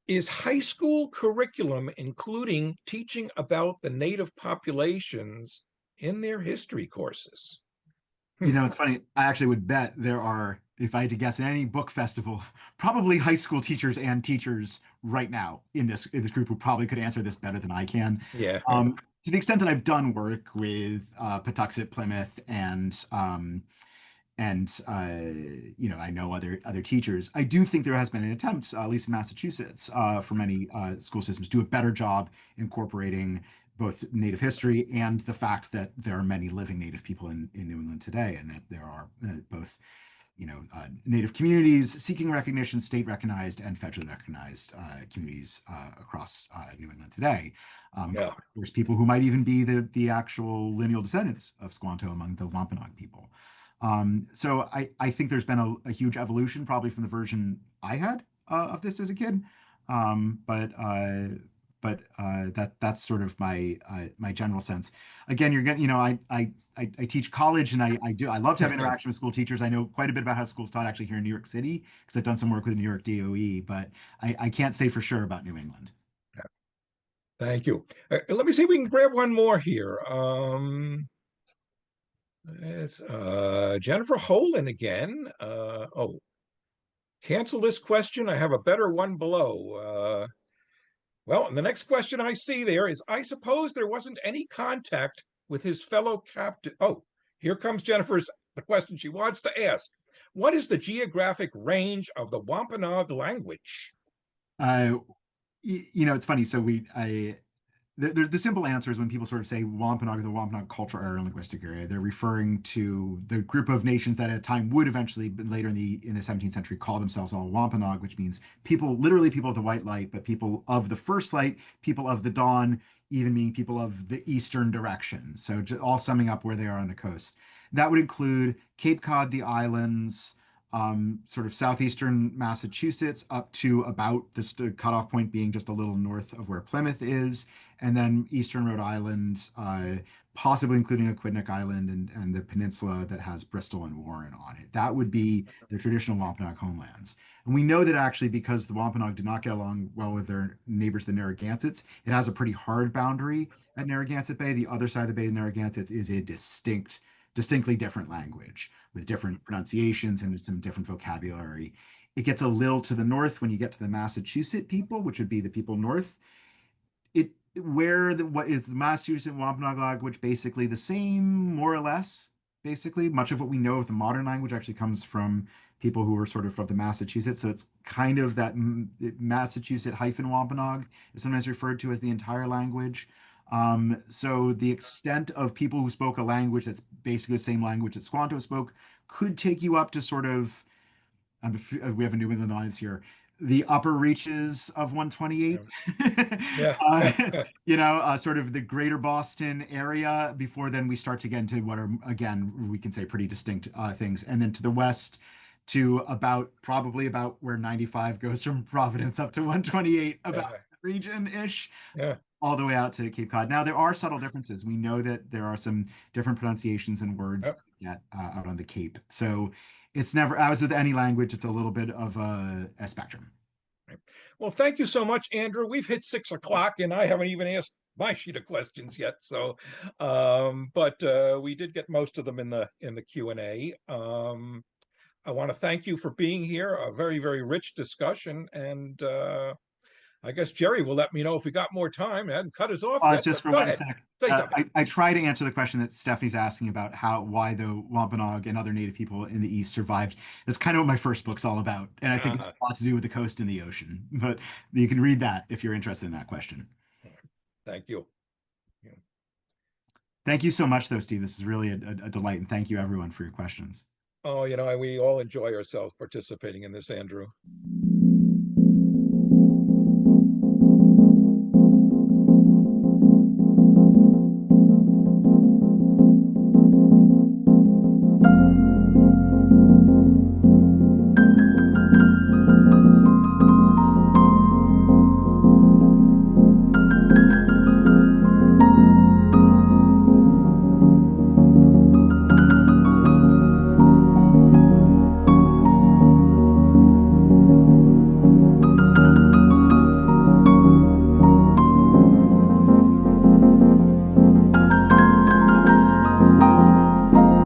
Is high school curriculum including teaching about the native populations in their history courses? It's funny. I actually would bet there are, if I had to guess, in any book festival, probably high school teachers and teachers right now in this group who probably could answer this better than I can. Yeah. To the extent that I've done work with Patuxent, Plymouth, and I know other teachers. I do think there has been an attempt, at least in Massachusetts, for many school systems, to do a better job incorporating both Native history and the fact that there are many living Native people in New England today, and that there are both Native communities seeking recognition, state recognized and federally recognized communities across New England today. Yeah. There's people who might even be the actual lineal descendants of Squanto among the Wampanoag people. So I think there's been a huge evolution, probably from the version I had of this as a kid. That's sort of my general sense. Again, you're getting, I teach college, and I love to have interaction with school teachers. I know quite a bit about how school's taught actually here in New York City because I've done some work with the New York DOE, but I can't say for sure about New England. Thank you. Let me see if we can grab one more here. It's Jennifer Holan again. Oh, cancel this question. I have a better one below. Well, and the next question I see there is, I suppose there wasn't any contact with his fellow captain. Oh, here comes the question she wants to ask. What is the geographic range of the Wampanoag language? Uh, it's funny. So the simple answer is when people sort of say Wampanoag, the Wampanoag cultural area and linguistic area, they're referring to the group of nations that at a time would eventually, but later in the 17th century, call themselves all Wampanoag, which means people, literally people of the white light, but people of the first light, people of the dawn, even meaning people of the eastern direction. So all summing up where they are on the coast. That would include Cape Cod, the islands, sort of southeastern Massachusetts up to about the cutoff point being just a little north of where Plymouth is, and then eastern Rhode Island, possibly including Aquidneck Island and the peninsula that has Bristol and Warren on it. That would be the traditional Wampanoag homelands. And we know that actually because the Wampanoag did not get along well with their neighbors, the Narragansetts, it has a pretty hard boundary at Narragansett Bay. The other side of the Bay of Narragansett is a distinctly different language with different pronunciations and some different vocabulary. It gets a little to the north when you get to the Massachusetts people, which would be the people north. What is the Massachusetts Wampanoag language basically the same, more or less. Basically, much of what we know of the modern language actually comes from people who were sort of from the Massachusetts. So it's kind of that Massachusetts hyphen Wampanoag is sometimes referred to as the entire language. So the extent of people who spoke a language that's basically the same language that Squanto spoke could take you up to sort of, we have a New England audience here, the upper reaches of 128. Yeah. Sort of the greater Boston area before then we start to get into what are, again, we can say pretty distinct things. And then to the west to probably about where 95 goes from Providence up to 128, about region-ish. Yeah. All the way out to Cape Cod. Now, there are subtle differences. We know that there are some different pronunciations and words Yep. that get out on the Cape. So it's never, as with any language, it's a little bit of a spectrum. Well, thank you so much, Andrew. We've hit 6 o'clock and I haven't even asked my sheet of questions yet. So, but we did get most of them in the Q&A. I want to thank you for being here. A very, very rich discussion. And I guess Jerry will let me know if we got more time. I hadn't cut us off It's yet, just but for go one ahead. sec. Say something. I try to answer the question that Stephanie's asking about why the Wampanoag and other Native people in the East survived. That's kind of what my first book's all about. And I think it has lots to do with the coast and the ocean. But you can read that if you're interested in that question. Thank you. Thank you so much, though, Steve. This is really a delight. And thank you, everyone, for your questions. Oh, we all enjoy ourselves participating in this, Andrew.